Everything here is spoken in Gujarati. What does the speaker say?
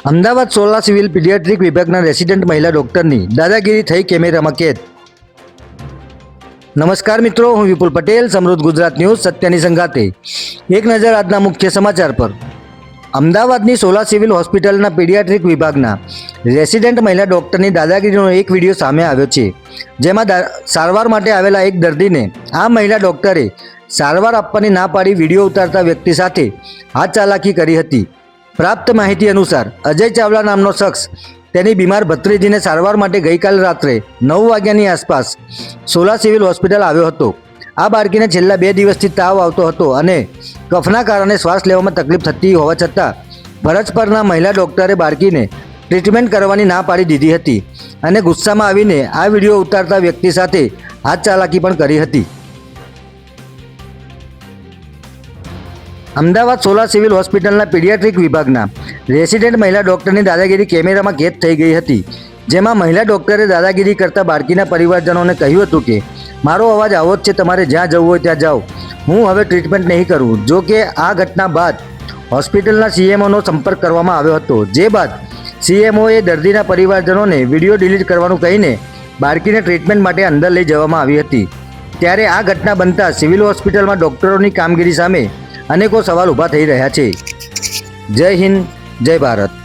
અમદાવાદ સોલા સિવિલ પીડિયાટ્રિક વિભાગના રેસિડેન્ટ મહિલા ડોક્ટરની દાદાગીરી થઈ કેમેરામાં કેદ. નમસ્કાર મિત્રો, હું વિપુલ પટેલ, સમૃદ્ધ ગુજરાત ન્યૂઝ સત્યની સંગાતે. એક નજર આજના મુખ્ય સમાચાર પર. અમદાવાદની સોલા સિવિલ હોસ્પિટલના પીડિયાટ્રિક વિભાગના રેસિડેન્ટ મહિલા ડોક્ટરની દાદાગીરીનો એક વિડીયો સામે આવ્યો છે, જેમાં સારવાર માટે આવેલા એક દર્દીને આ મહિલા ડોક્ટરે સારવાર આપવાની ના પાડી વિડીયો ઉતારતા વ્યક્તિ સાથે હાથ ચાલાકી કરી હતી. પ્રાપ્ત માહિતી અનુસાર અજય ચાવલા નામનો શખ્સ તેની બીમાર ભત્રીજીને સારવાર માટે ગઈકાલે રાત્રે 9 વાગ્યાની આસપાસ સોલા સિવિલ હોસ્પિટલ આવ્યો હતો. આ બાળકીને છેલ્લા 2 દિવસથી તાવ આવતો હતો અને કફના કારણે શ્વાસ લેવામાં તકલીફ થતી હોવા છતાં ફરજ પરના મહિલા ડૉક્ટરે બાળકીને ટ્રીટમેન્ટ કરવાની ના પાડી દીધી હતી અને ગુસ્સામાં આવીને આ વિડીયો ઉતારતા વ્યક્તિ સાથે હાથ ચાલાકી પણ કરી હતી. અમદાવાદ સોલા સિવિલ હોસ્પિટલના પીડિયાટ્રિક વિભાગના રેસિડેન્ટ મહિલા ડૉક્ટરની દાદાગીરી કેમેરામાં કેદ થઈ ગઈ હતી, જેમાં મહિલા ડૉક્ટરે દાદાગીરી કરતા બાળકીના પરિવારજનોને કહ્યું હતું કે મારો અવાજ આવો જ છે, તમારે જ્યાં જવું હોય ત્યાં જાઓ, હું હવે ટ્રીટમેન્ટ નહીં કરું. જો કે આ ઘટના બાદ હોસ્પિટલના સીએમઓનો સંપર્ક કરવામાં આવ્યો હતો, જે બાદ સીએમઓએ દર્દીના પરિવારજનોને વિડીયો ડિલીટ કરવાનું કહીને બાળકીને ટ્રીટમેન્ટ માટે અંદર લઈ જવામાં આવી હતી. ત્યારે આ ઘટના બનતા સિવિલ હોસ્પિટલમાં ડૉક્ટરોની કામગીરી સામે અનેકો સવાલ ઊભા થઈ રહ્યા છે. જય હિન્દ, જય ભારત.